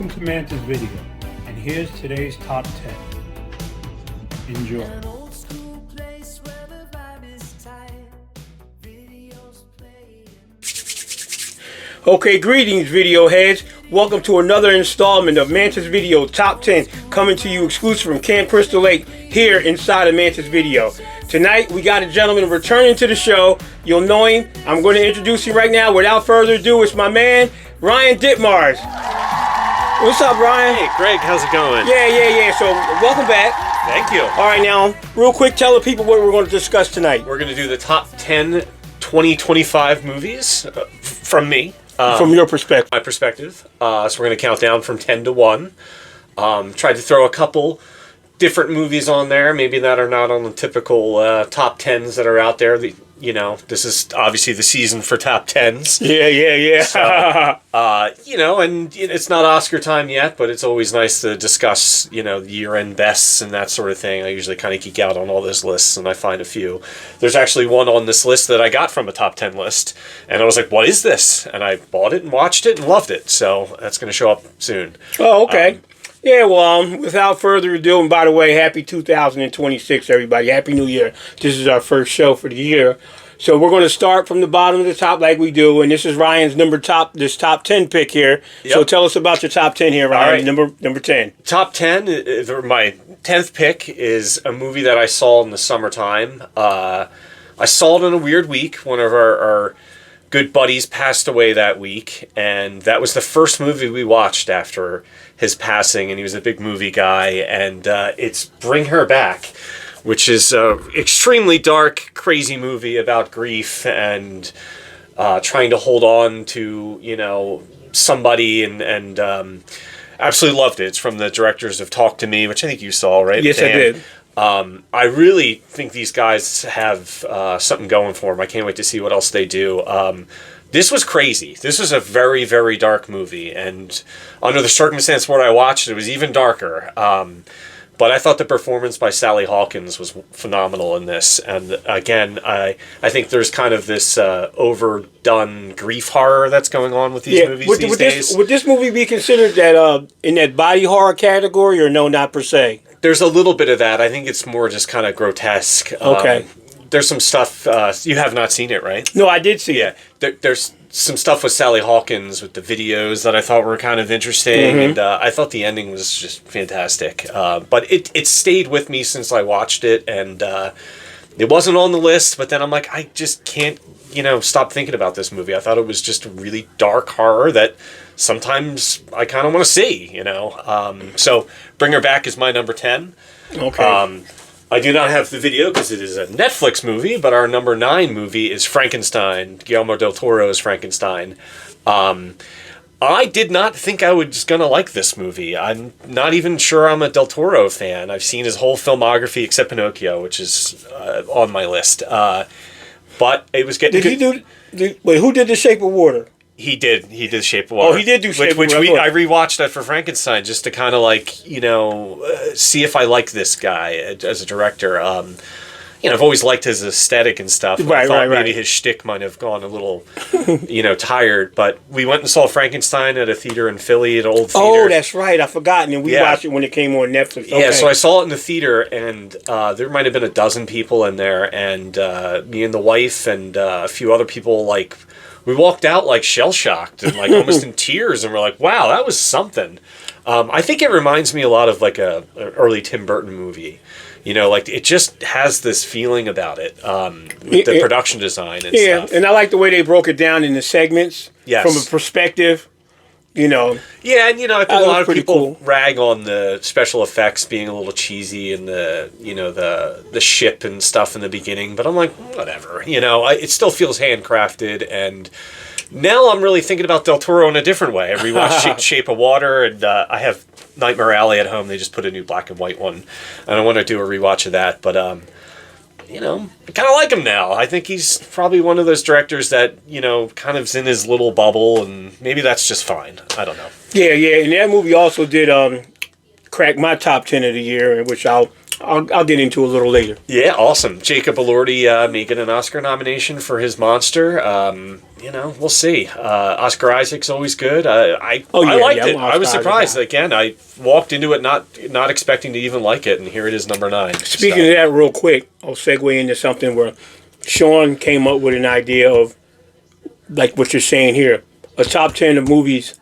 Welcome to MANTA'S video, and here's today's top 10. Enjoy. Okay, greetings video heads. Welcome to another installment of MANTA'S video top 10, coming to you exclusive from Camp Crystal Lake here inside of MANTA'S video. Tonight we got a gentleman returning to the show. You'll know him. I'm going to introduce him right now. Without further ado, it's my man Ryan Ditmars. What's up, Ryan? Hey, Greg, how's it going? Yeah. So, welcome back. Thank you. All right, now, real quick, tell the people what we're going to discuss tonight. We're going to do the top 10 2025 movies from me. From your perspective. My perspective. So we're going to count down from 10 to 1. Try to throw a couple different movies on there, maybe that are not on the typical top 10s that are out there. This is obviously the season for top 10s. Yeah. So, and it's not Oscar time yet, but it's always nice to discuss, the year-end bests and that sort of thing. I usually kind of geek out on all those lists, and I find a few. There's actually one on this list that I got from a top 10 list, and I was like, what is this? And I bought it and watched it and loved it, so that's going to show up soon. Oh, okay. Yeah, well, without further ado, and by the way, happy 2026, everybody. Happy New Year. This is our first show for the year. So we're going to start from the bottom to the top like we do, and this is Ryan's top 10 pick here. Yep. So tell us about your top 10 here, Ryan. All right. Number 10. Top 10, my 10th pick is a movie that I saw in the summertime. I saw it in a weird week. One of our good buddies passed away that week, and that was the first movie we watched after his passing, and he was a big movie guy, and it's Bring Her Back, which is an extremely dark, crazy movie about grief and trying to hold on to, somebody, and absolutely loved it. It's from the directors of Talk to Me, which I think you saw, right? Yes, I did. I really think these guys have something going for them. I can't wait to see what else they do. This was crazy. This was a very, very dark movie, and under the circumstance where I watched it was even darker. But I thought the performance by Sally Hawkins was phenomenal in this. And again, I think there's kind of this overdone grief horror that's going on with these movies these days. Would this movie be considered in that body horror category, or no, not per se? There's a little bit of that. I think it's more just kind of grotesque. Okay. There's some stuff, you have not seen it, right? No, I did see it. There's some stuff with Sally Hawkins with the videos that I thought were kind of interesting, and I thought the ending was just fantastic. But it stayed with me since I watched it, and it wasn't on the list, but then I'm like, I just can't, stop thinking about this movie. I thought it was just a really dark horror that sometimes I kind of want to see, So Bring Her Back is my number 10. Okay. I do not have the video because it is a Netflix movie, but our number 9 movie is Frankenstein, Guillermo del Toro's Frankenstein. I did not think I was going to like this movie. I'm not even sure I'm a del Toro fan. I've seen his whole filmography except Pinocchio, which is on my list. But it was getting good. Who did The Shape of Water? He did Shape of Water. Oh, he did do Shape of Water. Which I rewatched that for Frankenstein just to kind of see if I like this guy as a director. I've always liked his aesthetic and stuff. I thought maybe his shtick might have gone a little, tired. But we went and saw Frankenstein at a theater in Philly, at an old theater. Oh, that's right. I forgot. And we watched it when it came on Netflix. Okay. Yeah, so I saw it in the theater, and there might have been a dozen people in there, and me and the wife and a few other people, we walked out shell-shocked and almost in tears, and we're like, wow, that was something. I think it reminds me a lot of an early Tim Burton movie. It just has this feeling about it with the production design and stuff. And I like the way they broke it down in the segments from a perspective. Yeah, and I think a lot of people rag on the special effects being a little cheesy and the ship and stuff in the beginning, but I'm like, whatever. It still feels handcrafted, and now I'm really thinking about del Toro in a different way. I rewatched Shape of Water, and I have Nightmare Alley at home. They just put a new black and white one, and I want to do a rewatch of that, but I kind of like him now. I think he's probably one of those directors that, kind of is in his little bubble, and maybe that's just fine. I don't know. Yeah, and that movie also did crack my top 10 of the year, which I'll get into a little later. Yeah, awesome. Jacob Elordi may get an Oscar nomination for his Monster. We'll see. Oscar Isaac's always good. I liked it. I was surprised. Again, I walked into it not expecting to even like it, and here it is, number 9. Speaking of that, real quick, I'll segue into something where Sean came up with an idea of, like what you're saying here, a top 10 of movies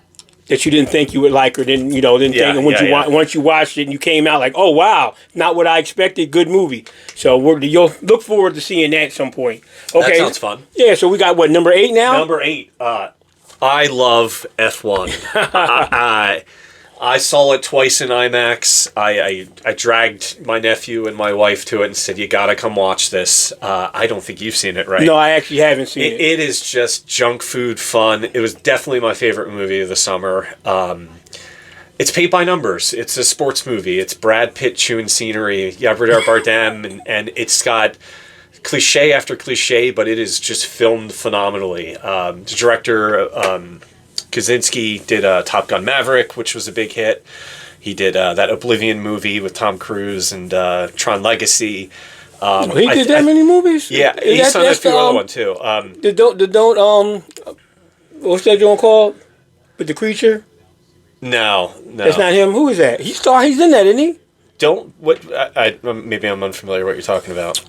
that you didn't think you would like or didn't think. And once you watched it and you came out like, oh, wow, not what I expected, good movie. So you'll look forward to seeing that at some point. Okay. That sounds fun. Yeah, so we got, number 8 now? Number 8. I love F1. I saw it twice in IMAX. I dragged my nephew and my wife to it and said, you gotta come watch this. I don't think you've seen it, right? No, I actually haven't seen it. It is just junk food fun. It was definitely my favorite movie of the summer. It's paid by numbers. It's a sports movie. It's Brad Pitt chewing scenery, Javier Bardem, and it's got cliche after cliche, but it is just filmed phenomenally. The director, Kaczynski, did Top Gun Maverick, which was a big hit. He did that Oblivion movie with Tom Cruise and Tron Legacy. He did that many movies? Yeah, he's done a few other ones too. What's that joint called? With the creature? No. That's not him. Who is that? He's in that, isn't he? Maybe I'm unfamiliar what you're talking about.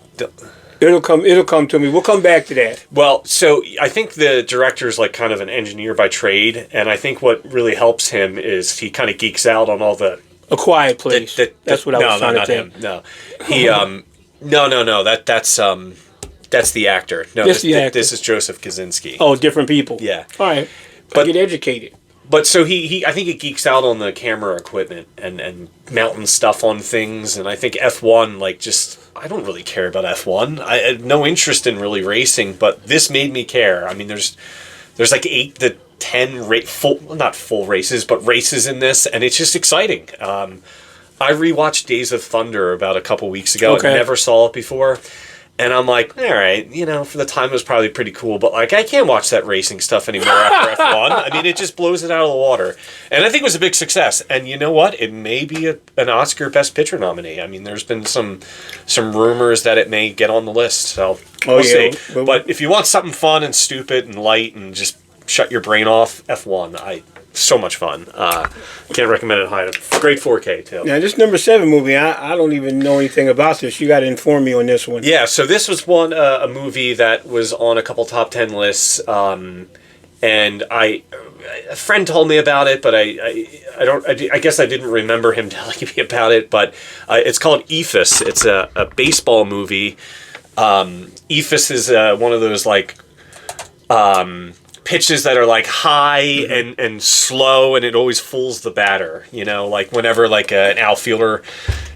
It'll come to me. We'll come back to that. Well, so I think the director's like kind of an engineer by trade, and I think what really helps him is he kind of geeks out on all the A Quiet Place. That's what I was trying to think. No, he no. That's the actor. No, this is Joseph Kaczynski. Oh, different people. Yeah. All right. But get educated. But so I think he geeks out on the camera equipment and mounting stuff on things, and I think F1 I don't really care about F1. I had no interest in really racing, but this made me care. I mean, there's like 8 to 10 not full races, but races in this, and it's just exciting. I rewatched Days of Thunder about a couple weeks ago. Okay. I never saw it before. And I'm like, all right, for the time it was probably pretty cool, but I can't watch that racing stuff anymore after F1. I mean, it just blows it out of the water. And I think it was a big success. And you know what? It may be an Oscar Best Picture nominee. I mean, there's been some rumors that it may get on the list, so we'll see. But if you want something fun and stupid and light and just shut your brain off, F1, so much fun. Can't recommend it highly. Great 4K too. Now this number 7 movie, I don't even know anything about this. You got to inform me on this one. Yeah, so this was a movie that was on a couple top 10 lists, and a friend told me about it, but I guess I didn't remember him telling me about it. But it's called EFIS. It's a baseball movie. EFIS is one of those pitches that are high and slow, and it always fools the batter. Whenever an outfielder,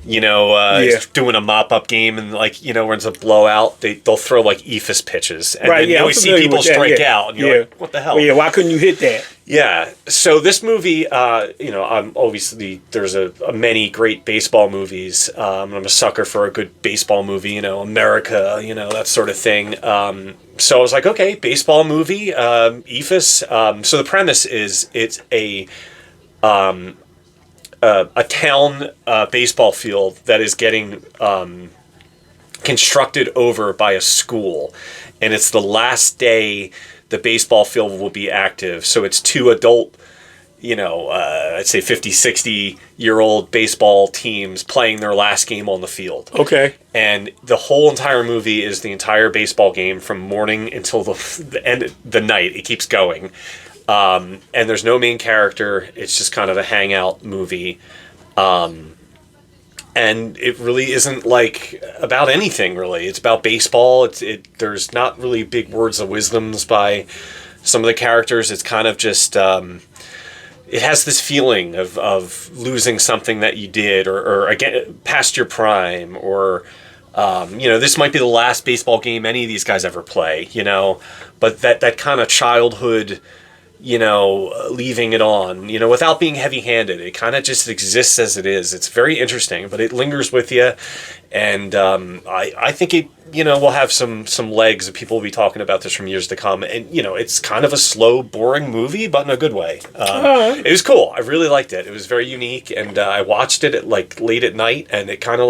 is doing a mop-up game and when it's a blowout, they'll throw EFIS pitches, and then you always see people strike out, and you're like, what the hell? Well, yeah, why couldn't you hit that? Yeah. So this movie, obviously there's many great baseball movies. I'm a sucker for a good baseball movie, America, that sort of thing. So I was like, okay, baseball movie, EFIS. So the premise is it's a town baseball field that is getting constructed over by a school, and it's the last day the baseball field will be active. So it's 2 adult, I'd say 50, 60-year-old baseball teams playing their last game on the field. Okay. And the whole entire movie is the entire baseball game from morning until the end of the night. It keeps going. And there's no main character. It's just kind of a hangout movie. And it really isn't about anything, really. It's about baseball. There's not really big words of wisdoms by some of the characters. It's kind of just it has this feeling of losing something that you did, or again past your prime, or this might be the last baseball game any of these guys ever play. But that kind of childhood, leaving it on, without being heavy-handed. It kind of just exists as it is. It's very interesting, but it lingers with you, and I think it, will have some legs. That people will be talking about this from years to come. And it's kind of a slow, boring movie, but in a good way. It was cool. I really liked it. It was very unique, and I watched it at late at night, and it kind of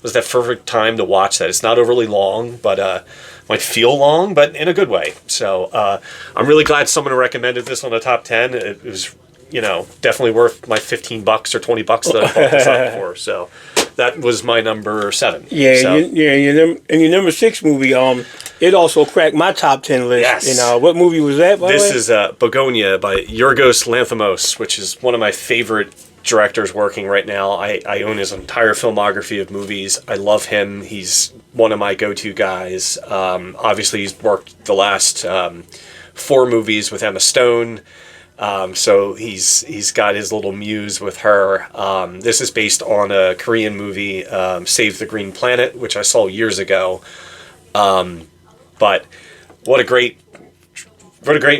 was that perfect time to watch that. It's not overly long, but might feel long, but in a good way. So I'm really glad someone recommended this on the top 10. It was, definitely worth my $15 or $20 that I bought this up for. So that was my number 7. Yeah, so. and your number 6 movie, it also cracked my top 10 list. Yes. What movie was that, by the way? This is Begonia by Yorgos Lanthimos, which is one of my favorite directors working right now. I own his entire filmography of movies. I love him. He's one of my go-to guys. Obviously, he's worked the last 4 movies with Emma Stone. So he's got his little muse with her. This is based on a Korean movie, Save the Green Planet, which I saw years ago. But what a great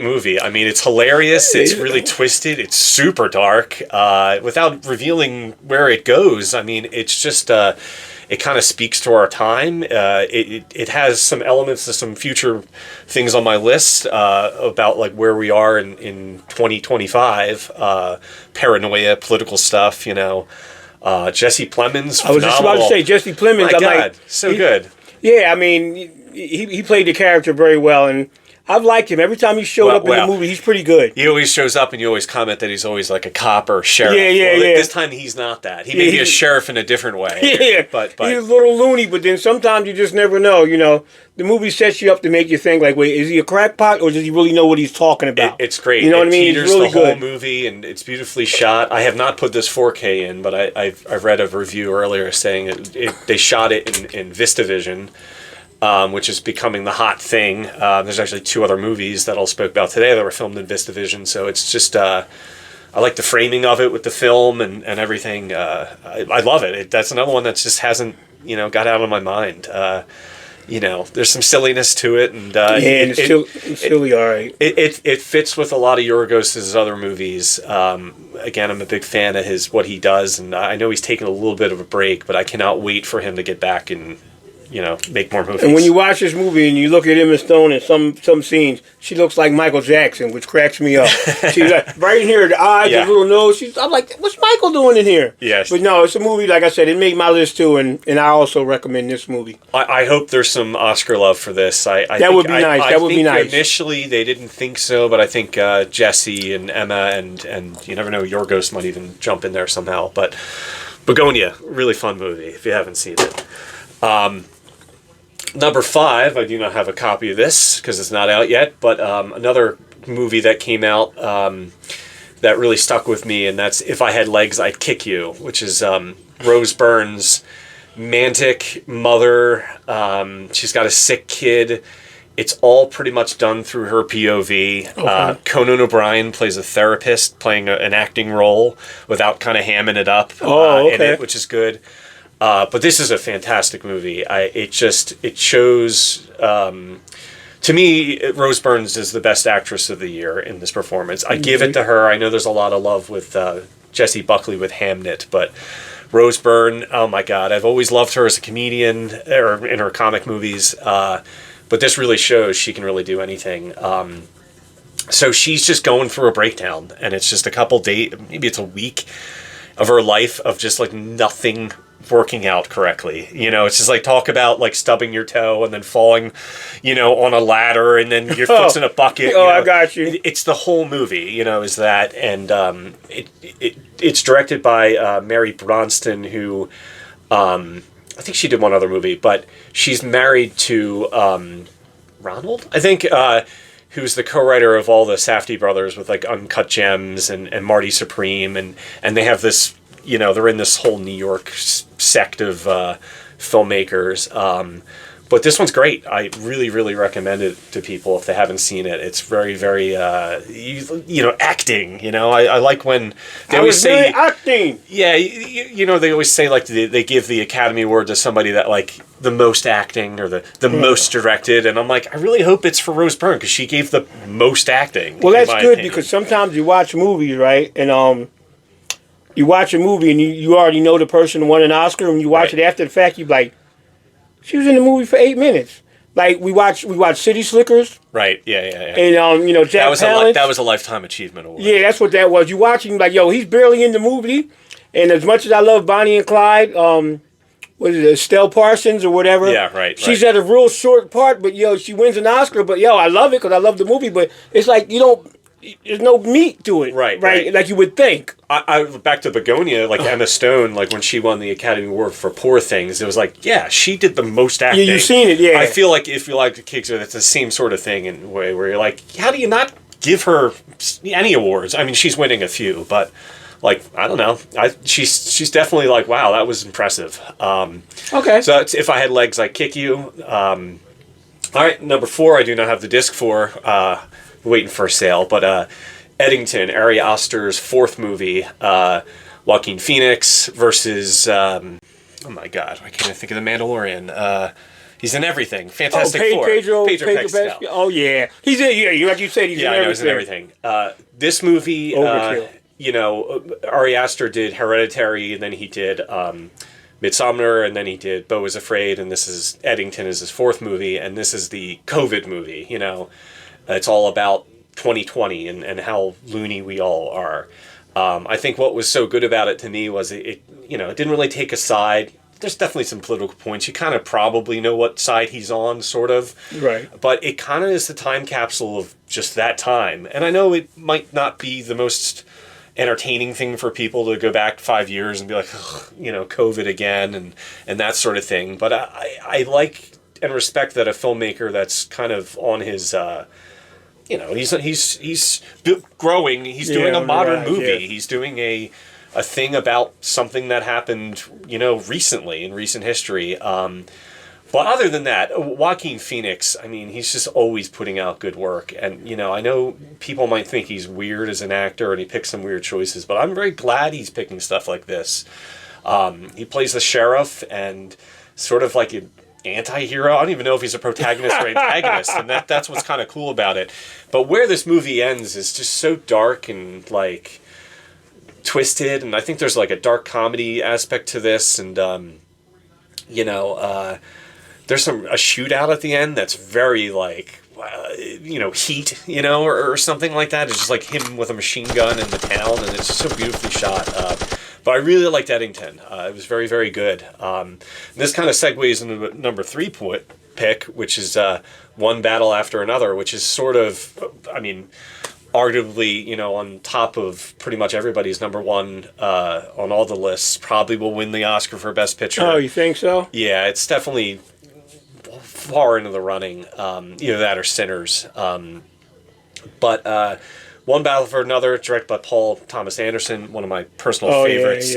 movie. I mean, it's hilarious. It's really twisted. It's super dark. Without revealing where it goes, I mean, it's just... it kind of speaks to our time. It has some elements of some future things on my list about where we are in 2025. Paranoia, political stuff, Jesse Plemons. I was just about to say, Jesse Plemons. My God, so good. Yeah, I mean, he played the character very well, and I've liked him. Every time he showed up in the movie, he's pretty good. He always shows up, and you always comment that he's always like a cop or sheriff. Yeah. This time he's not that. He may be a sheriff in a different way. Yeah, but he's a little loony, but then sometimes you just never know. The movie sets you up to make you think, wait, is he a crackpot, or does he really know what he's talking about? It's great. You know what I mean? It It's really the whole good. movie, and it's beautifully shot. I have not put this 4K in, but I've read a review earlier saying they shot it in VistaVision. Which is becoming the hot thing. There's actually 2 other movies that I'll spoke about today that were filmed in VistaVision. So it's just, I like the framing of it with the film and everything. I love it. That's another one that just hasn't, got out of my mind. There's some silliness to it. And it's silly, all right. It fits with a lot of Yorgos' other movies. Again, I'm a big fan of what he does. And I know he's taken a little bit of a break, but I cannot wait for him to get back and make more movies. And when you watch this movie and you look at Emma Stone in some scenes, she looks like Michael Jackson, which cracks me up. She's right in here, the eyes, the little nose. I'm like, what's Michael doing in here? Yes. But no, it's a movie, like I said, it made my list too, and I also recommend this movie. I hope there's some Oscar love for this. That would be nice. That would be nice. Initially, they didn't think so, but I think Jesse and Emma and you never know, Yorgos might even jump in there somehow. But Begonia, really fun movie if you haven't seen it. Number 5, I do not have a copy of this because it's not out yet, but another movie that came out that really stuck with me, and that's If I Had Legs, I'd Kick You, which is Rose Byrne's romantic mother. She's got a sick kid. It's all pretty much done through her POV. Okay. Conan O'Brien plays a therapist playing an acting role without kind of hamming it up in it, which is good. But this is a fantastic movie. It shows, to me, Rose Byrne is the best actress of the year in this performance. I give it to her. I know there's a lot of love with Jessie Buckley with Hamnet, but Rose Byrne, oh my God, I've always loved her as a comedian or in her comic movies. But this really shows she can really do anything. So she's just going through a breakdown, and it's just a couple days, maybe it's a week of her life of just nothing working out correctly. It's just talk about stubbing your toe and then falling, on a ladder and then your foot's in a bucket. I got you. It's the whole movie, is that. And it's directed by Mary Bronston, who I think she did one other movie, but she's married to Ronald, I think, who's the co-writer of all the Safdie brothers with Uncut Gems and Marty Supreme, and they have this, they're in this whole New York sect of filmmakers. But this one's great. I really, really recommend it to people if they haven't seen it. It's very, very, acting. I like when they always say acting. Yeah, they always say like they give the Academy Award to somebody that like the most acting or the most directed, and I'm like, I really hope it's for Rose Byrne because she gave the most acting. Well, that's good because sometimes you watch movies, right, and you watch a movie and you already know the person who won an Oscar, and you watch it after the fact, you like, she was in the movie for 8 minutes. Like we watch City Slickers. Right. Yeah. And Jack Palance. That was a Lifetime Achievement Award. Yeah, that's what that was. You watching like, yo, he's barely in the movie. And as much as I love Bonnie and Clyde, what is it, Estelle Parsons or whatever? Yeah, right. She's at a real short part, but she wins an Oscar. But I love it because I love the movie. But it's like there's no meat to it, right? Like you would think. I back to Begonia, like Emma Stone, like when she won the Academy Award for Poor Things, it was like, yeah, she did the most acting. Yeah, you've seen it, yeah. I feel like if you like the Kids, it's the same sort of thing in a way where you're like, how do you not give her any awards? I mean, she's winning a few, but like, I don't know. She's definitely like, wow, that was impressive. Okay. So If I Had Legs, I'd Kick You. All right, number 4, I do not have the disc for. Waiting for a sale, but Eddington, Ari Aster's 4th movie, Joaquin Phoenix versus oh my god, why can't I think of the Mandalorian? He's in everything. Fantastic Four. Pedro Pascal. Oh yeah, he's in. Yeah, like you said, he's in everything. He's in everything. This movie, Ari Aster did Hereditary, and then he did Midsommar, and then he did Beau is Afraid, and this is Eddington is his 4th movie, and this is the COVID movie. It's all about 2020 and how loony we all are. I think what was so good about it to me was it didn't really take a side. There's definitely some political points. You kind of probably know what side he's on, sort of. Right. But it kind of is the time capsule of just that time. And I know it might not be the most entertaining thing for people to go back 5 years and be like, COVID again and that sort of thing. But I like and respect that a filmmaker that's kind of on his... he's growing. He's doing a modern movie. Yeah. He's doing a thing about something that happened, recently in recent history. But other than that, Joaquin Phoenix, I mean, he's just always putting out good work. And, I know people might think he's weird as an actor and he picks some weird choices, but I'm very glad he's picking stuff like this. He plays the sheriff and sort of like an anti-hero. I don't even know if he's a protagonist or antagonist, and that's what's kind of cool about it. But where this movie ends is just so dark and like twisted, and I think there's like a dark comedy aspect to this, and there's a shootout at the end that's very like Heat, or something like that. It's just like him with a machine gun in the town, and it's just so beautifully shot. But I really liked Eddington. It was very, very good. This kind of segues into number 3 pick, which is One Battle After Another, which is sort of, arguably, on top of pretty much everybody's number 1 on all the lists. Probably will win the Oscar for Best Picture. Oh, you think so? Yeah, it's definitely far into the running. Either that or Sinners. But One Battle for Another, directed by Paul Thomas Anderson, one of my personal favorites.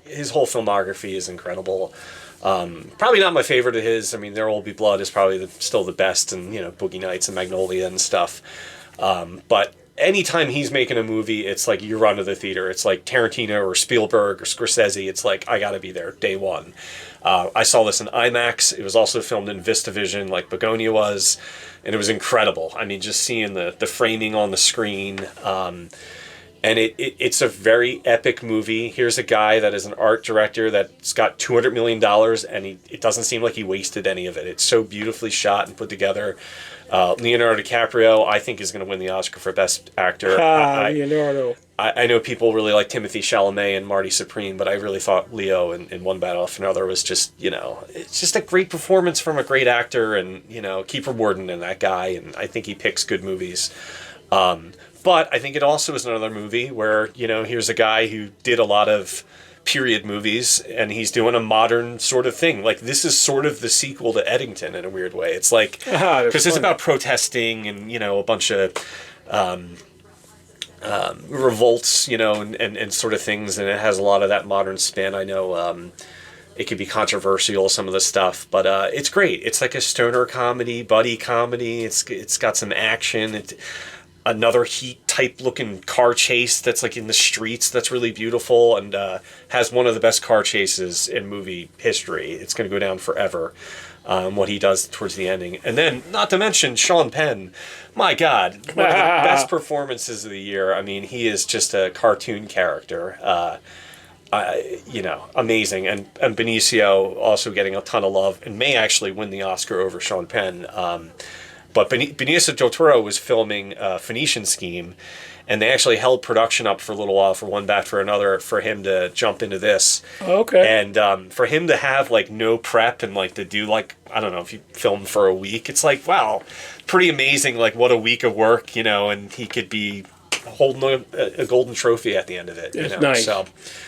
His whole filmography is incredible. Probably not my favorite of his. There Will Be Blood is probably still the best, and Boogie Nights and Magnolia and stuff. But anytime he's making a movie, it's like you run to the theater. It's like Tarantino or Spielberg or Scorsese. It's like, I gotta be there day one. I saw this in IMAX. It was also filmed in VistaVision like Begonia was, and it was incredible. Just seeing the framing on the screen. And it's a very epic movie. Here's a guy that is an art director that's got $200 million, and it doesn't seem like he wasted any of it. It's so beautifully shot and put together. Leonardo DiCaprio, I think, is going to win the Oscar for Best Actor. Leonardo. I know people really like Timothée Chalamet and Marty Supreme, but I really thought Leo in One Battle After Another was just, it's just a great performance from a great actor, and, Kiefer Worden and that guy, and I think he picks good movies. But I think it also is another movie where, here's a guy who did a lot of period movies, and he's doing a modern sort of thing. Like, this is sort of the sequel to Eddington in a weird way. It's like, because it's about protesting and, a bunch of revolts, and sort of things, and it has a lot of that modern spin. I know it could be controversial, some of the stuff, but it's great. It's like a stoner comedy, buddy comedy. It's got some action. Another Heat type looking car chase that's like in the streets that's really beautiful, and has one of the best car chases in movie history. It's going to go down forever, what he does towards the ending. And then, not to mention Sean Penn. My God, one of the best performances of the year. I mean, he is just a cartoon character. Amazing. And Benicio also getting a ton of love and may actually win the Oscar over Sean Penn. But Benicio del Toro was filming Phoenician Scheme, and they actually held production up for a little while for One Bat for Another for him to jump into this. Okay. And for him to have like no prep and like to do like, I don't know, if you film for a week, it's like, wow, pretty amazing. Like what a week of work, and he could be holding a golden trophy at the end of it. That's nice. So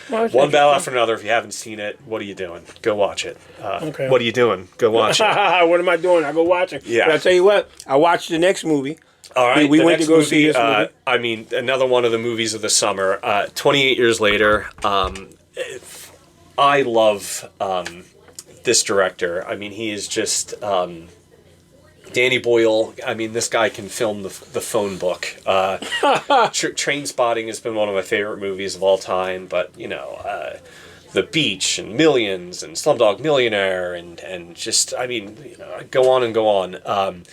One Battle After Another. If you haven't seen it, what are you doing? Go watch it. Okay. What are you doing? Go watch it. What am I doing? I go watch it. Yeah. But I tell you what, I watched the next movie. All right. We went to go see this movie. I mean, another one of the movies of the summer. 28 Years Later. I love this director. I mean, he is just Danny Boyle. I mean, this guy can film the phone book. Train Spotting has been one of my favorite movies of all time, but The Beach and Millions and Slumdog Millionaire and just, I mean, go on and go on.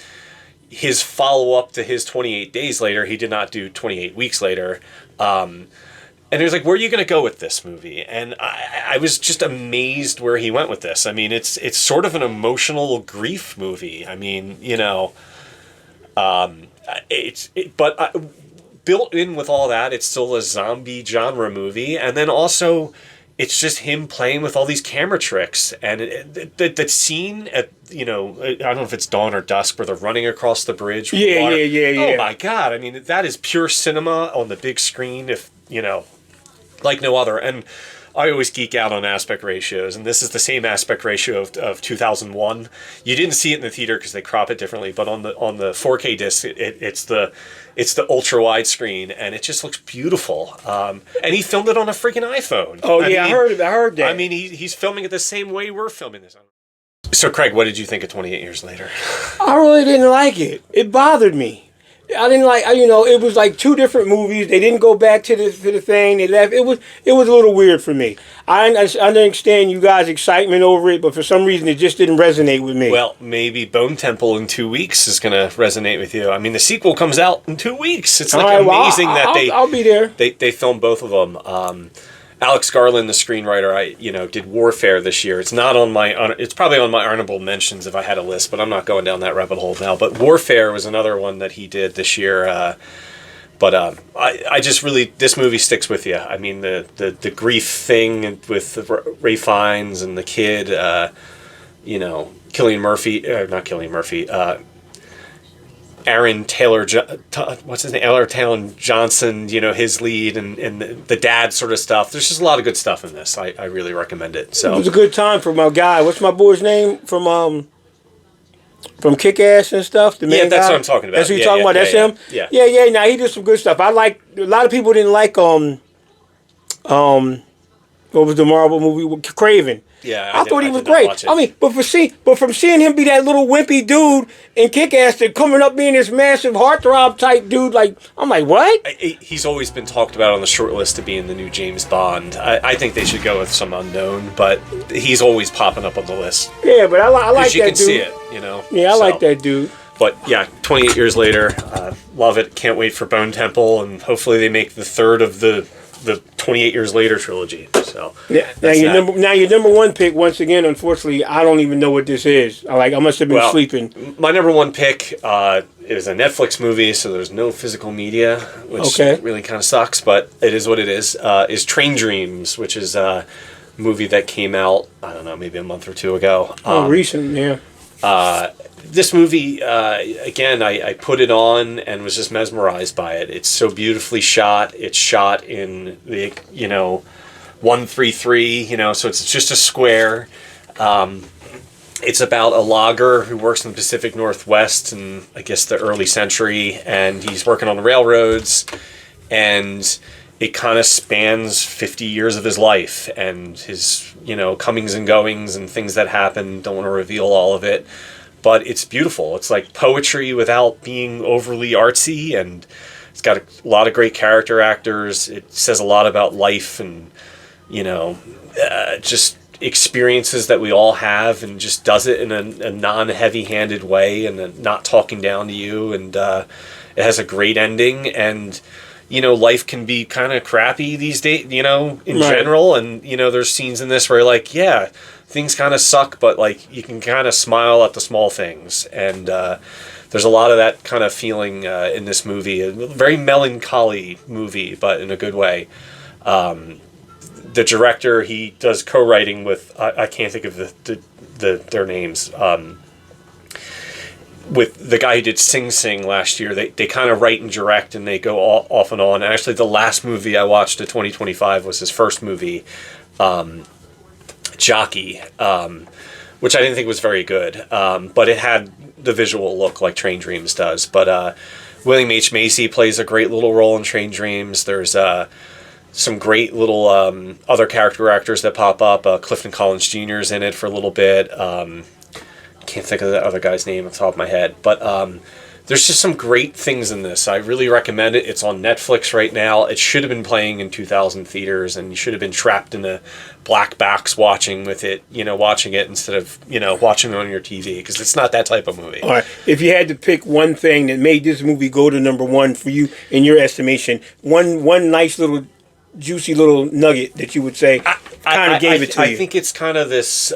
His follow-up to his 28 Days Later, he did not do 28 Weeks Later. And it was like, where are you going to go with this movie? And I was just amazed where he went with this. I mean, it's sort of an emotional grief movie. I mean, but built in with all that, it's still a zombie genre movie. And then also, it's just him playing with all these camera tricks. And that scene at, I don't know if it's dawn or dusk, where they're running across the bridge. With water. Yeah. Oh my God. I mean, that is pure cinema on the big screen, like no other. And I always geek out on aspect ratios, and this is the same aspect ratio of 2001. You didn't see it in the theater because they crop it differently, but on the 4K disc, it's the ultra wide screen, and it just looks beautiful. And he filmed it on a freaking iPhone. Oh, I heard that. I mean, he's filming it the same way we're filming this. So, Craig, what did you think of 28 Years Later? I really didn't like it. It bothered me. I didn't like, it was like two different movies. They didn't go back to the thing. They left. It was a little weird for me. I understand you guys' excitement over it, but for some reason it just didn't resonate with me. Well, maybe Bone Temple in 2 weeks is going to resonate with you. I mean, the sequel comes out in 2 weeks. It's like amazing that I'll be there. They filmed both of them. Alex Garland, the screenwriter, did Warfare this year. It's not on it's probably on my honorable mentions if I had a list, but I'm not going down that rabbit hole now. But Warfare was another one that he did this year. I just really, this movie sticks with you. I mean, the grief thing with Ray Fiennes and the kid, Cillian Murphy, not Cillian Murphy, Aaron Taylor, what's his name? Aaron Taylor Johnson, his lead and the dad sort of stuff. There's just a lot of good stuff in this. I really recommend it. So it was a good time for my guy. What's my boy's name from Kick-Ass and stuff? The main that's guy? what I'm talking about. That's what you're talking about. That's him. Yeah. Now he did some good stuff. A lot of people didn't like what was the Marvel movie with Craven? Yeah, I thought he was great. I mean, but from seeing him be that little wimpy dude in Kick-Ass to coming up being this massive heartthrob type dude, I'm like, what? He's always been talked about on the short list to being the new James Bond. I think they should go with some unknown, but he's always popping up on the list. Yeah, but I like that dude. You can see it, Yeah, I like that dude. But yeah, 28 Years Later, love it. Can't wait for Bone Temple, and hopefully they make the third of the 28 Years Later trilogy. So now your number one pick, once again, unfortunately, I don't even know what this is. I must have been sleeping. My number one pick is a Netflix movie, so there's no physical media, which really kind of sucks, but it is what it is Train Dreams, which is a movie that came out, I don't know, maybe a month or two ago. Recent, yeah. This movie, again, I put it on and was just mesmerized by it. It's so beautifully shot. It's shot in the, 1:3:3, so it's just a square. It's about a logger who works in the Pacific Northwest in, I guess, the early century, and he's working on the railroads, and it kind of spans 50 years of his life and his, comings and goings and things that happen. Don't want to reveal all of it, but it's beautiful. It's like poetry without being overly artsy, and it's got a lot of great character actors. It says a lot about life and, just experiences that we all have, and just does it in a non-heavy-handed way and not talking down to you. And it has a great ending, and life can be kind of crappy these days, in general. And, there's scenes in this where you're like, yeah, things kind of suck, but like you can kind of smile at the small things. And there's a lot of that kind of feeling in this movie. A very melancholy movie, but in a good way. The director, he does co-writing with, I can't think of their names, with the guy who did Sing Sing last year. They kind of write and direct, and they go off and on. And actually, the last movie I watched of 2025 was his first movie, Jockey, which I didn't think was very good, but it had the visual look like Train Dreams does. But William H. Macy plays a great little role in Train Dreams. There's some great little other character actors that pop up. Clifton Collins Jr. is in it for a little bit. Can't think of the other guy's name off the top of my head, but there's just some great things in this. I really recommend it. It's on Netflix right now. It should have been playing in 2,000 theaters, and you should have been trapped in a black box watching it instead of watching it on your TV, because it's not that type of movie. All right. If you had to pick one thing that made this movie go to number one for you in your estimation, one nice little juicy little nugget that you would say kind of gave it to you. I think it's kind of this,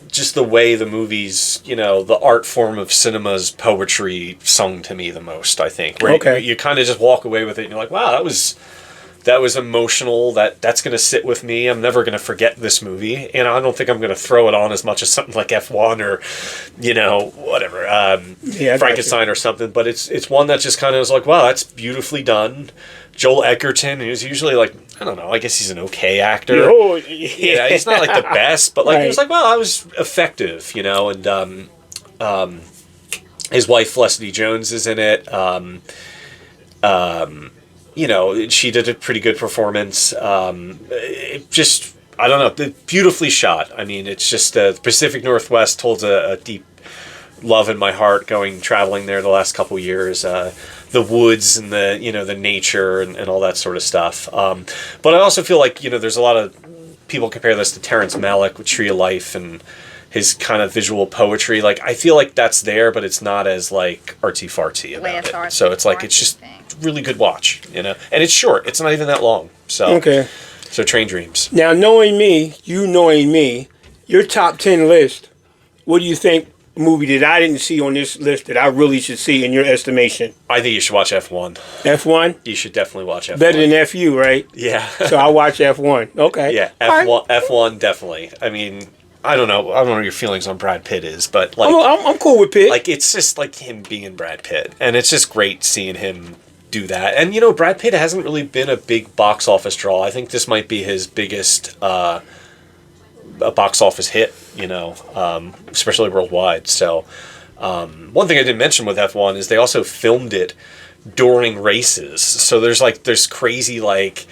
just the way the movies, the art form of cinema's poetry sung to me the most, I think. Where you kind of just walk away with it and you're like, wow, that was emotional. That's going to sit with me. I'm never going to forget this movie. And I don't think I'm going to throw it on as much as something like F1 or, whatever, Frankenstein or something. But it's one that just kind of was like, wow, that's beautifully done. Joel Edgerton, who's usually like, I don't know, I guess he's an okay actor. Oh, yeah, he's not like the best, but like he was like, well, I was effective, and his wife Felicity Jones is in it. She did a pretty good performance. It just, I don't know, beautifully shot. I mean, it's just the Pacific Northwest holds a deep love in my heart, traveling there the last couple years. The woods and the nature and all that sort of stuff. But I also feel like, there's a lot of people compare this to Terrence Malick with Tree of Life and his kind of visual poetry. Like, I feel like that's there, but it's not as like artsy-fartsy about it. So it's like, it's just really good watch, and it's short. It's not even that long. So, So Train Dreams. Now, knowing me, your top 10 list, what do you think movie that I didn't see on this list that I really should see in your estimation? I think you should watch F1. F1? You should definitely watch F1. Better than FU, right? Yeah. So I'll watch F1. Okay. Yeah, F1, F1 definitely. I mean, I don't know what your feelings on Brad Pitt is, but like I'm cool with Pitt. Like, it's just like him being Brad Pitt, and it's just great seeing him do that. And Brad Pitt hasn't really been a big box office draw. I think this might be his biggest a box office hit, especially worldwide. So one thing I didn't mention with F1 is they also filmed it during races. So there's crazy, like,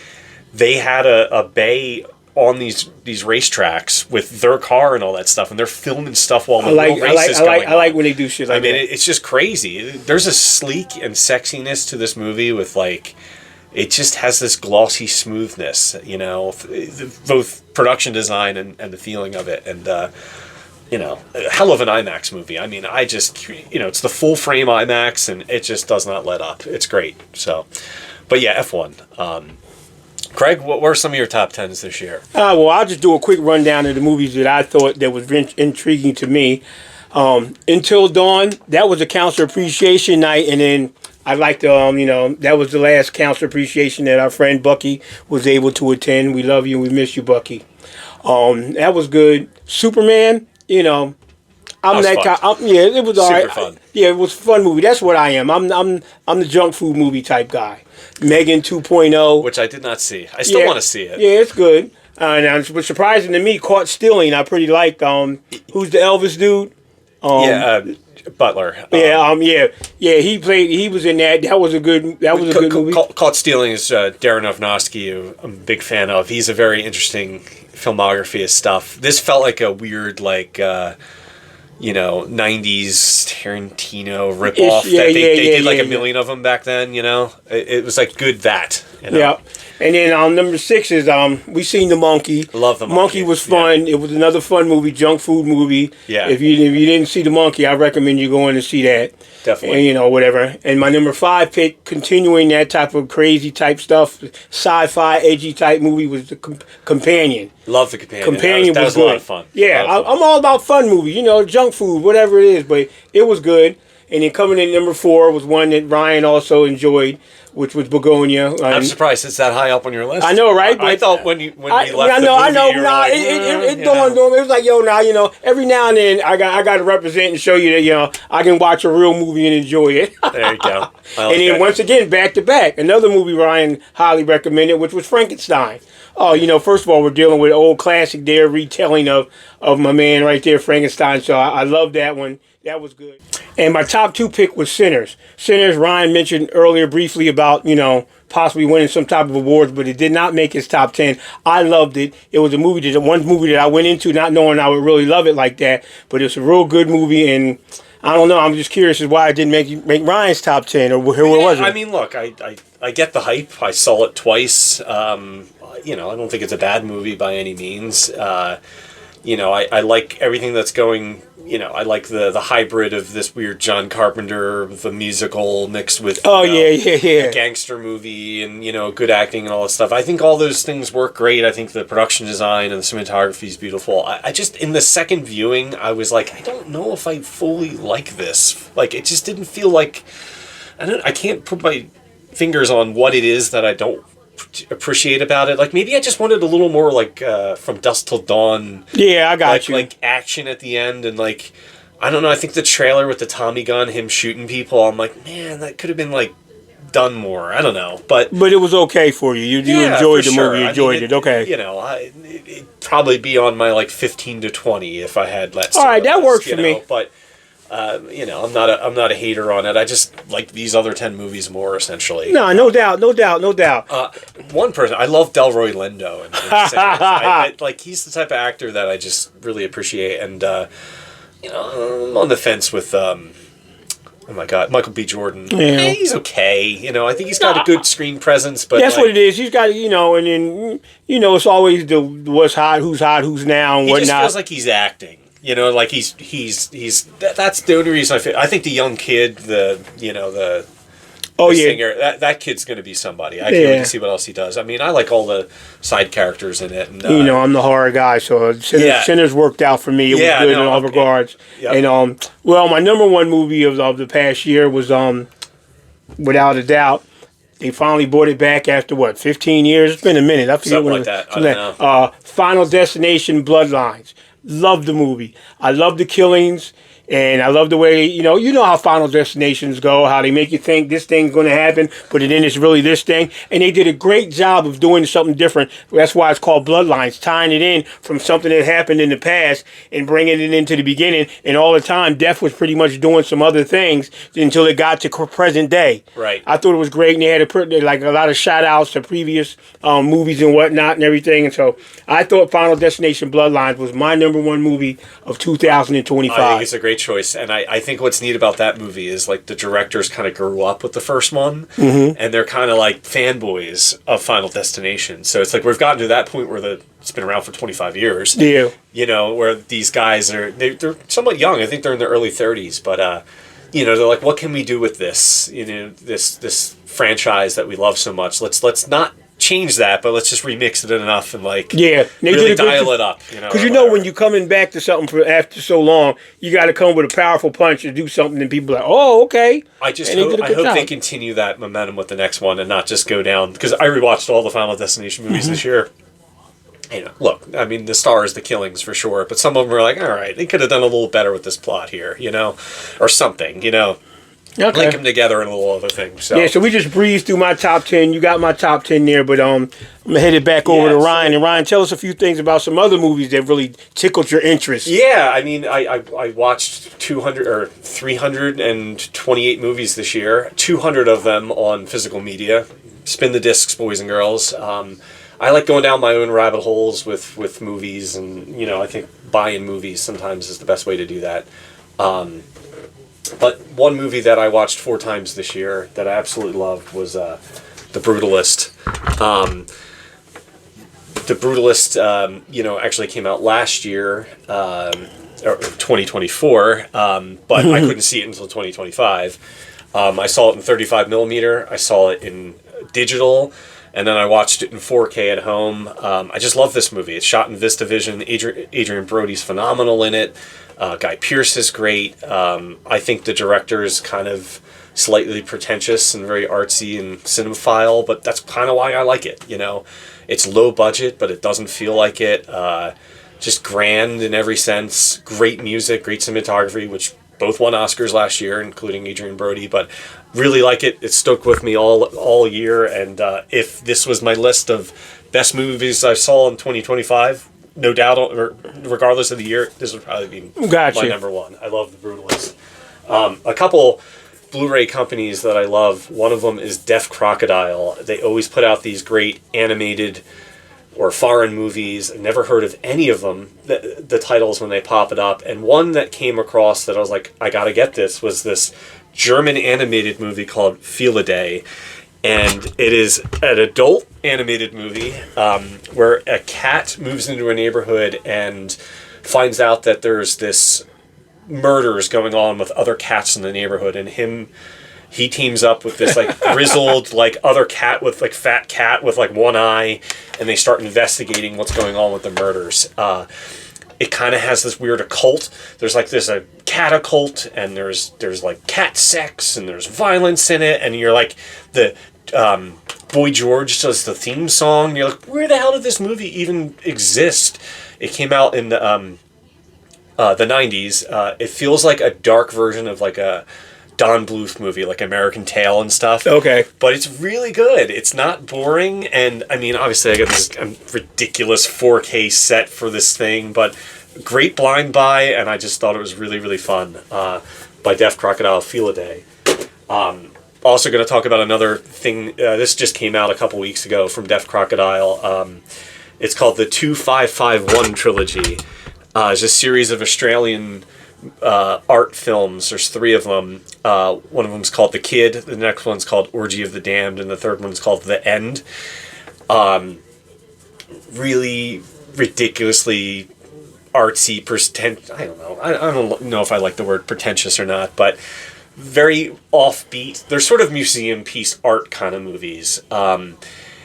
they had a bay on these racetracks with their car and all that stuff, and they're filming stuff while the races going on. I like when they do shit like that. I mean, it's just crazy. There's a sleek and sexiness to this movie with, like, it just has this glossy smoothness, both production design and the feeling of it. And, a hell of an IMAX movie. I mean, it's the full frame IMAX, and it just does not let up. It's great. So, but yeah, F1. Craig, what were some of your top 10s this year? Well, I'll just do a quick rundown of the movies that I thought that was intriguing to me. Until Dawn, that was a Counselor Appreciation Night, and then I liked, that was the last Counselor Appreciation that our friend Bucky was able to attend. We love you and we miss you, Bucky. That was good. Superman, it was all right. Fun. Yeah, it was a fun movie. That's what I am. I'm the junk food movie type guy. Megan 2.0. Which I did not see. I still want to see it. Yeah, it's good. Now, but surprising to me, Caught Stealing, I pretty like. Who's the Elvis dude? Butler. He played. He was in that. That was a good. That was a good movie. Caught Stealing is Darren Aronofsky, who I'm a big fan of. He's a very interesting filmography of stuff. This felt like a weird, like, 90s Tarantino ripoff. They did like a million of them back then. It was like good that. Yeah. And then number 6 is we seen The Monkey. Love The Monkey. Monkey was fun. Yeah. It was another fun movie, junk food movie. Yeah. If you didn't see The Monkey, I recommend you going to see that. Definitely. And whatever. And my number 5 pick, continuing that type of crazy type stuff, sci-fi edgy type movie, was The Companion. Love The Companion. Companion that was good. A lot of fun. Yeah, I'm all about fun movies. Junk food, whatever it is, but it was good. And then coming in number 4 was one that Ryan also enjoyed, which was Begonia. I'm surprised it's that high up on your list. I know, right? I thought when you left the movie, it dawned on me. It was like, every now and then I got to represent and show you that, I can watch a real movie and enjoy it. There you go. And then once again, back to back, another movie Ryan highly recommended, which was Frankenstein. Oh, first of all, we're dealing with an old classic there, retelling of my man right there, Frankenstein. So I love that one. That was good. And my top 2 pick was Sinners. Sinners, Ryan mentioned earlier briefly about, possibly winning some type of awards, but it did not make his top 10. I loved it. It was one movie that I went into not knowing I would really love it like that, but it's a real good movie, and I don't know, I'm just curious as why it didn't make Ryan's top 10, or where was it? I mean, look, I get the hype. I saw it twice. I don't think it's a bad movie by any means. I like everything that's going. I like the hybrid of this weird John Carpenter, the musical mixed with a gangster movie and good acting and all that stuff. I think all those things work great. I think the production design and the cinematography is beautiful. I just, in the second viewing, I was like, I don't know if I fully like this. Like, it just didn't feel like I can't put my fingers on what it is that I don't appreciate about it. Like, maybe I just wanted a little more like From Dusk Till Dawn. Yeah, I got you. Like action at the end, and like, I don't know, I think the trailer with the Tommy gun, him shooting people, I'm like, man, that could have been like done more. I don't know, but it was okay for you. You enjoyed the movie. You enjoyed it. Okay. It'd probably be on my like 15 to 20 if I had let. All right, that works for me. But I'm not a hater on it. I just like these other 10 movies more, essentially. No doubt. One person, I love Delroy Lindo, and like, he's the type of actor that I just really appreciate, and I'm on the fence with oh my God, Michael B. Jordan. Yeah. He's okay. I think he's got a good screen presence, but that's what it is. He's got, and then it's always the what's hot, who's now, and whatnot. He just feels like he's acting. Like he's that's the only reason I think the young kid, the singer, that kid's going to be somebody. I can't wait to see what else he does. I mean, I like all the side characters in it. And, I'm the horror guy, so Sinners worked out for me. It was good in all regards. Yep. And my number 1 movie of the past year was without a doubt. They finally brought it back after 15 years? It's been a minute. I forget something like that. I don't know. Final Destination: Bloodlines. Love the movie. I love the killings, and I love the way, you know how Final Destinations go, how they make you think this thing's going to happen, but then it's really this thing. And they did a great job of doing something different. That's why it's called Bloodlines, tying it in from something that happened in the past and bringing it into the beginning. And all the time, Death was pretty much doing some other things until it got to present day. Right. I thought it was great, and they had a lot of shout-outs to previous movies and whatnot and everything. And so I thought Final Destination: Bloodlines was my number 1 movie of 2025. I think it's a great choice, and I think what's neat about that movie is like the directors kind of grew up with the first one, and they're kind of like fanboys of Final Destination. So it's like we've gotten to that point where it's been around for 25 years. Yeah, where these guys they're somewhat young. I think they're in their early 30s, but they're like, what can we do with this? This franchise that we love so much. Let's not change that, but let's just remix it enough and really dial it up. Because when you're coming back to something after so long, you got to come with a powerful punch to do something, and people are like, oh, okay. I hope they continue that momentum with the next one and not just go down, because I rewatched all the Final Destination movies this year. Look, I mean, the stars, the killings for sure, but some of them are like, all right, they could have done a little better with this plot here, or something, Okay. link them together and a little other thing. So Yeah, so we just breezed through my top 10. You got my top 10 there, but I'm gonna head it back over to Ryan. And Ryan, tell us a few things about some other movies that really tickled your interest. Yeah, I mean, I watched 200 or 328 movies this year. 200 of them on physical media. Spin the discs, boys and girls. I like going down my own rabbit holes with movies, and I think buying movies sometimes is the best way to do that. But one movie that I watched 4 times this year that I absolutely loved was The Brutalist. The Brutalist, actually came out last year, or 2024, but I couldn't see it until 2025. I saw it in 35 millimeter. I saw it in digital, and then I watched it in 4K at home. I just love this movie. It's shot in VistaVision. Adrian Brody's phenomenal in it. Guy Pearce is great. I think the director is kind of slightly pretentious and very artsy and cinemaphile, but that's kind of why I like it. It's low budget, but it doesn't feel like it. Just grand in every sense. Great music, great cinematography, which both won Oscars last year, including Adrian Brody. But really like it. It stuck with me all year. And if this was my list of best movies I saw in 2025, no doubt, or regardless of the year, this would probably be my number one. I love The Brutalist. A couple Blu-ray companies that I love. One of them is Deaf Crocodile. They always put out these great animated or foreign movies. I've never heard of any of them, the titles when they pop it up. And one that came across that I was like, I gotta get this, was this German animated movie called Feel a Day. And it is an adult animated movie where a cat moves into a neighborhood and finds out that there's this murders going on with other cats in the neighborhood, and he teams up with this grizzled other cat with fat cat with one eye, and they start investigating what's going on with the murders. It kind of has this weird occult. There's a cat occult, and there's cat sex, and there's violence in it, and you're the Boy George does the theme song, and you're like, where the hell did this movie even exist? It came out in the 90s. It feels like a dark version of a Don Bluth movie, like American Tail and stuff. Okay. But it's really good. It's not boring, and I mean, obviously I got this ridiculous 4K set for this thing, but great blind buy, and I just thought it was really, really fun. By Deaf Crocodile, Feel a Day. Also going to talk about another thing. This just came out a couple weeks ago from Deaf Crocodile. It's called the 2551 Trilogy. It's a series of Australian art films. There's 3 of them. One of them's called The Kid. The next one's called Orgy of the Damned, and the third one's called The End. Really ridiculously artsy, I don't know. I don't know if I like the word pretentious or not, but very offbeat. They're sort of museum piece art kind of movies.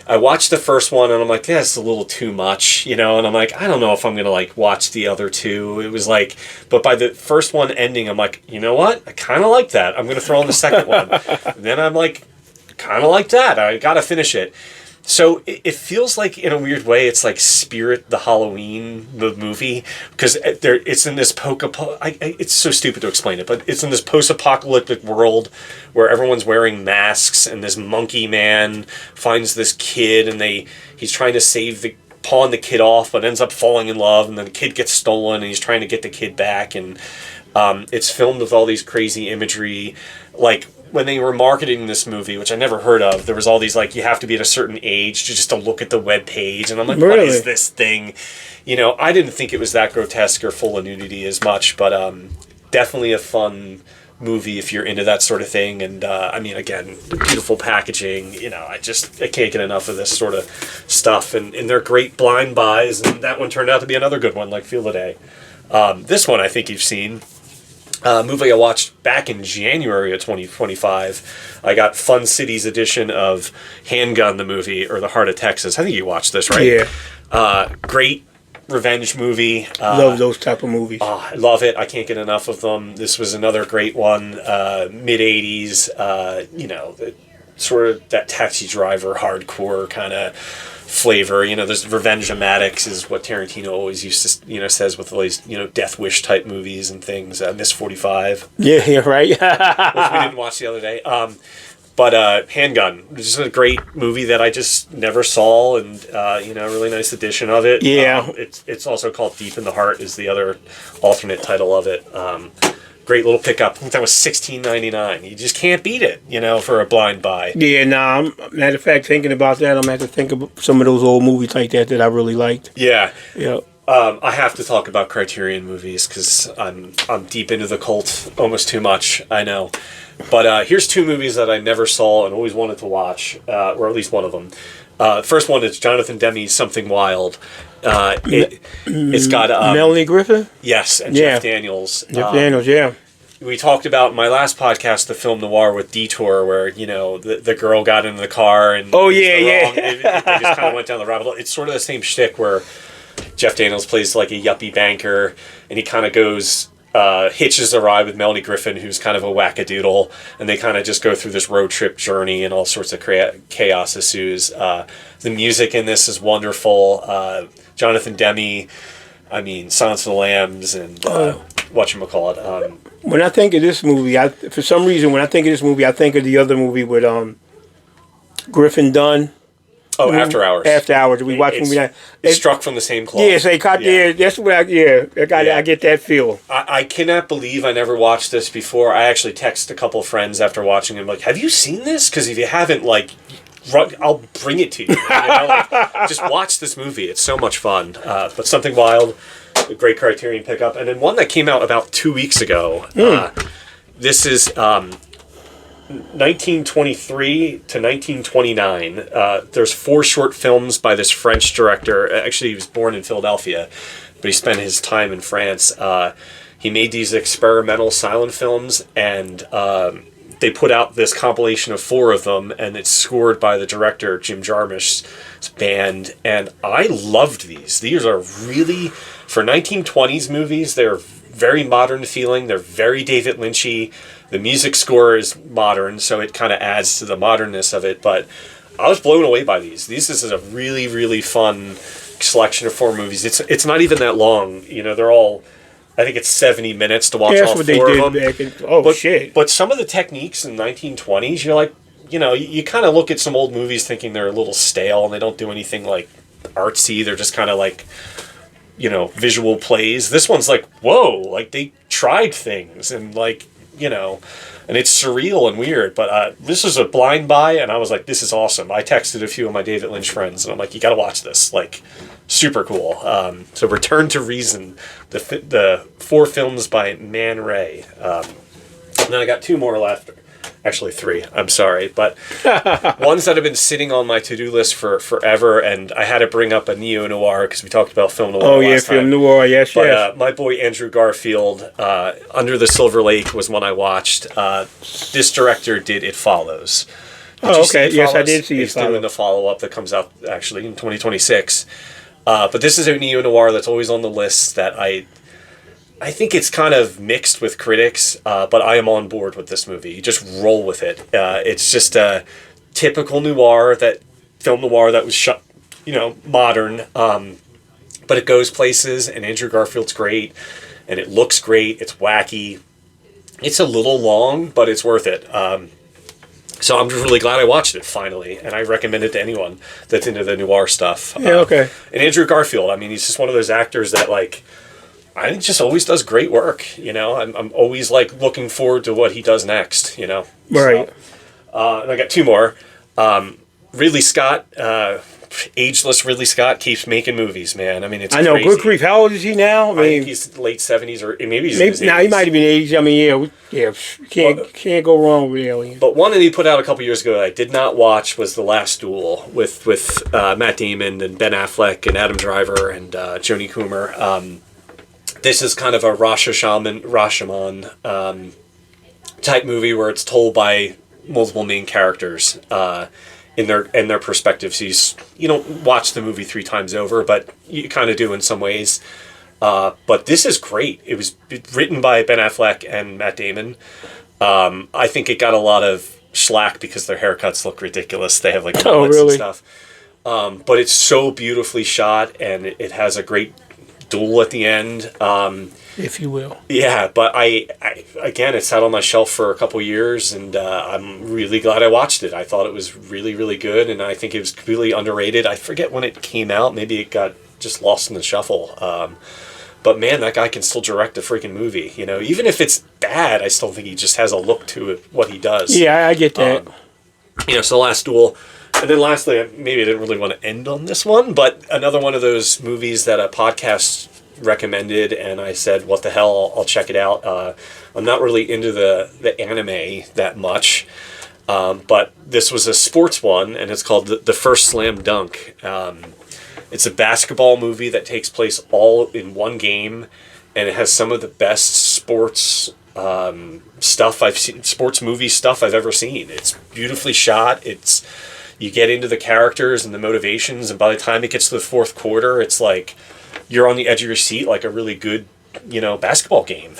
I watched the first one, and I'm like, yeah, it's a little too much, and I'm like, I don't know if I'm going to watch the other 2. It was but by the first one ending, I'm like, you know what? I kind of like that. I'm going to throw in the second one. And then I'm like, kind of like that. I got to finish it. So it feels like, in a weird way, it's like Spirit the Halloween, the movie, because it's in this it's so stupid to explain it, but it's in this post-apocalyptic world where everyone's wearing masks, and this monkey man finds this kid, and he's trying to pawn the kid off, but ends up falling in love, and then the kid gets stolen, and he's trying to get the kid back, and it's filmed with all these crazy imagery, when they were marketing this movie, which I never heard of, there was all these you have to be at a certain age just to look at the web page, and I'm like, really? What is this thing? I didn't think it was that grotesque or full of nudity as much, but definitely a fun movie if you're into that sort of thing. And I mean, again, beautiful packaging. I can't get enough of this sort of stuff, and they're great blind buys. And that one turned out to be another good one, like Feel the Day. This one I think you've seen. Movie I watched back in January of 2025. I got Fun City's edition of Handgun the movie, or The Heart of Texas. I think you watched this, right? Yeah. Great revenge movie. Love those type of movies. I love it. I can't get enough of them. This was another great one. Mid-'80s. Sort of that Taxi Driver hardcore kind of flavor. You know, there's revenge-o-matics is what Tarantino always used to, says with all these, Death Wish type movies and things. Miss 45. Yeah, right. Which we didn't watch the other day. But Handgun, which is a great movie that I just never saw, and a really nice edition of it. Yeah. It's also called Deep in the Heart is the other alternate title of it. Great little pickup. I think that was $16.99. You just can't beat it, for a blind buy. Yeah, matter of fact, thinking about that, I'm going to have to think of some of those old movies like that I really liked. Yeah. Yeah. I have to talk about Criterion movies because I'm deep into the cult almost too much, I know. But here's two movies that I never saw and always wanted to watch, or at least one of them. The first one is Jonathan Demme's Something Wild. It's got Melanie Griffith? Yes, and Jeff Daniels. Jeff Daniels, yeah. We talked about in my last podcast the film noir with Detour, where the girl got into the car and they just kind of went down the rabbit hole. It's sort of the same shtick where Jeff Daniels plays like a yuppie banker, and he kind of goes hitches a ride with Melanie Griffith, who's kind of a wackadoodle, and they kind of just go through this road trip journey, and all sorts of chaos ensues. The music in this is wonderful. Jonathan Demme, Silence of the Lambs, and whatchamacallit. When I think of this movie, for some reason, I think of the other movie with Griffin Dunn. Oh, After Hours. After Hours. We watch movie night. It's struck from the same cloth. Yeah, that's what I get that feel. I cannot believe I never watched this before. I actually texted a couple of friends after watching it, like, have you seen this? Because if you haven't, I'll bring it to you. Just watch this movie. It's so much fun. But Something Wild, a great Criterion pickup. And then one that came out about 2 weeks ago. This is 1923 to 1929. There's 4 short films by this French director. Actually, he was born in Philadelphia, but he spent his time in France. He made these experimental silent films, and they put out this compilation of 4 of them, and it's scored by the director, Jim Jarmusch's band, and I loved these. These are really, for 1920s movies, they're very modern feeling. They're very David Lynchy. The music score is modern, so it kind of adds to the modernness of it, but I was blown away by these. This is a really, really fun selection of 4 movies. It's not even that long. They're all, I think it's 70 minutes to watch all 4 of them. Back in, shit. But some of the techniques in the 1920s, you're like, you kind of look at some old movies thinking they're a little stale and they don't do anything like artsy. They're just kind of like, visual plays. This one's like, whoa, like they tried things and and it's surreal and weird. But this is a blind buy, and I was like, this is awesome. I texted a few of my David Lynch friends, and I'm like, you got to watch this. Super cool. So Return to Reason, the 4 films by Man Ray. And then I got 2 more left. Actually 3, I'm sorry. But ones that have been sitting on my to-do list for forever, and I had to bring up a neo-noir because we talked about film noir last time. Film noir, yes. My boy Andrew Garfield, Under the Silver Lake was one I watched. This director did It Follows. Okay. Yes, I did see He's doing the follow-up that comes out actually in 2026. But this is a neo-noir that's always on the list that I think it's kind of mixed with critics, but I am on board with this movie. You just roll with it. It's just a typical film noir that was shot, modern, but it goes places, and Andrew Garfield's great, and it looks great. It's wacky. It's a little long, but it's worth it. So I'm just really glad I watched it finally, and I recommend it to anyone that's into the noir stuff. Okay. And Andrew Garfield, he's just one of those actors that I think just always does great work. I'm always looking forward to what he does next. Right. So, and I got 2 more. Ridley Scott, ageless Ridley Scott keeps making movies, man. It's I know. crazy. Good grief. How old is he now? I think he's late 70s or maybe he's in his 80s. Now he might have been 80s. Can't go wrong with Alien. But one that he put out a couple years ago that I did not watch was The Last Duel with Matt Damon and Ben Affleck and Adam Driver and Jodie Comer. This is kind of a Rashomon type movie where it's told by multiple main characters in their perspectives. You don't watch the movie 3 times over, but you kind of do in some ways. But this is great. It was written by Ben Affleck and Matt Damon. I think it got a lot of slack because their haircuts look ridiculous. They have dreads and stuff. but it's so beautifully shot, and it has a great duel at the end. If you will. Yeah, but I again, it sat on my shelf for a couple years, and I'm really glad I watched it. I thought it was really, really good, and I think it was completely underrated. I forget when it came out. Maybe it got just lost in the shuffle. But man, that guy can still direct a freaking movie. You know, even if it's bad, I still think he just has a look to it, what he does. Yeah, I get that. You know, so Last Duel. And then lastly, maybe I didn't really want to end on this one, but another one of those movies that a podcast recommended, and I said, what the hell, I'll check it out. I'm not really into the anime that much, but this was a sports one, and it's called The First Slam Dunk. It's a basketball movie that takes place all in one game, and it has some of the best sports stuff I've seen, sports movie stuff I've ever seen. It's beautifully shot. You get into the characters and the motivations, and by the time it gets to the fourth quarter, it's like you're on the edge of your seat, like a really good, basketball game.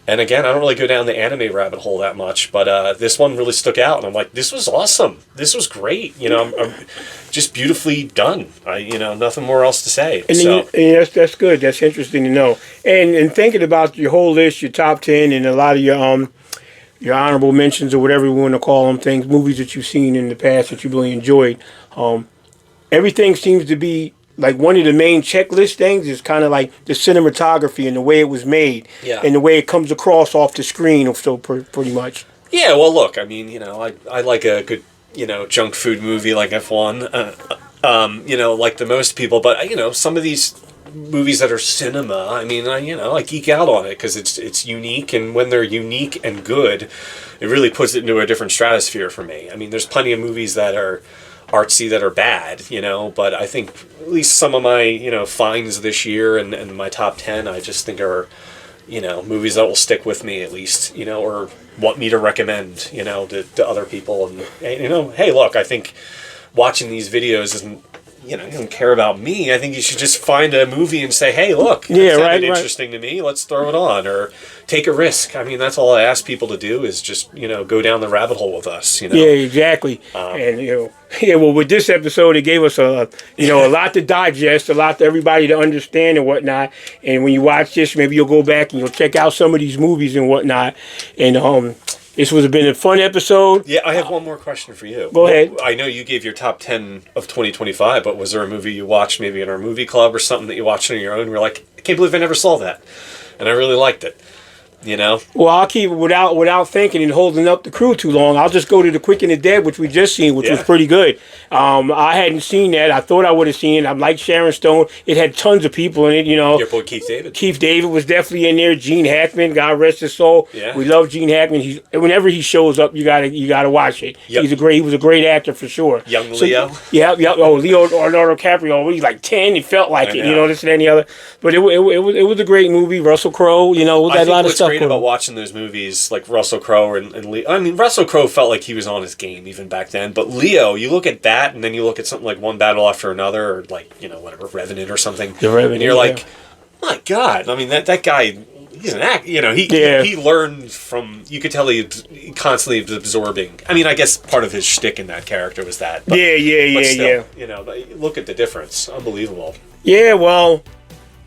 And again, I don't really go down the anime rabbit hole that much, but this one really stuck out, and I'm like, this was awesome. This was great. I'm just beautifully done. Nothing more else to say. And that's good. That's interesting to know. And thinking about your whole list, your top 10, and a lot of your honorable mentions or whatever you want to call them, things, movies that you've seen in the past that you really enjoyed, everything seems to be like one of the main checklist things is kind of like the cinematography and the way it was made, and the way it comes across off the screen, so pretty much. Yeah, well, look, I mean, I like a good, junk food movie like F1, like the most people, but some of these movies that are cinema, I mean, I geek out on it because it's unique, and when they're unique and good, it really puts it into a different stratosphere for me. I mean, there's plenty of movies that are artsy that are bad, but I think at least some of my, finds this year and my top 10, I just think are, movies that will stick with me at least, or want me to recommend, to other people. And, hey, look, I think watching these videos isn't, you don't care about me. I think you should just find a movie and say, hey, look, that sounded interesting to me. Let's throw it on, or take a risk. I mean, that's all I ask people to do is just, go down the rabbit hole with us. Yeah, exactly. And, well, with this episode, it gave us a lot to digest, a lot to everybody to understand and whatnot. And when you watch this, maybe you'll go back and you'll check out some of these movies and whatnot. And, this would have been a fun episode. Yeah, I have one more question for you. Go ahead. I know you gave your top 10 of 2025, but was there a movie you watched maybe in our movie club or something that you watched on your own and you're like, I can't believe I never saw that. And I really liked it. Well, I'll keep it without thinking and holding up the crew too long. I'll just go to The Quick and the Dead, which we just seen, which was pretty good. I hadn't seen that. I thought I would have seen it. I'm like Sharon Stone. It had tons of people in it, Your boy Keith David. Keith David was definitely in there. Gene Hackman, God rest his soul. Yeah. We love Gene Hackman. Whenever he shows up, you gotta watch it. Yep. He was a great actor for sure. Young Leo. Yeah. Oh, Leonardo DiCaprio. He's like 10. He felt like it. This and any other. But it was a great movie. Russell Crowe. I think what's great about watching those movies like Russell Crowe and Leo. I mean, Russell Crowe felt like he was on his game even back then. But Leo, you look at that, and then you look at something like One Battle After Another, or like whatever, Revenant or something. The Revenant, and you're like, my God! I mean, that guy. He's an actor. He learned from. You could tell he constantly was absorbing. I mean, I guess part of his shtick in that character was that. But, still, but look at the difference. Unbelievable. Yeah, well.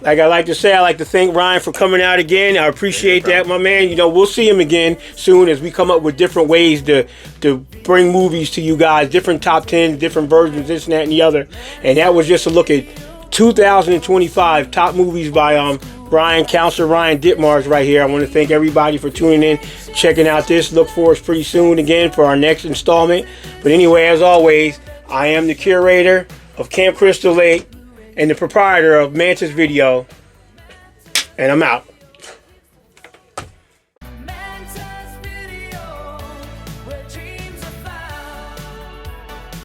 Like I like to say, I like to thank Ryan for coming out again. I appreciate that, my man. We'll see him again soon as we come up with different ways to bring movies to you guys, different top 10s, different versions, this and that and the other. And that was just a look at 2025 top movies by Counselor Ryan Ditmars right here. I want to thank everybody for tuning in, checking out this. Look for us pretty soon again for our next installment. But anyway, as always, I am the curator of Camp Crystal Lake and the proprietor of MANTA'S Video, and I'm out.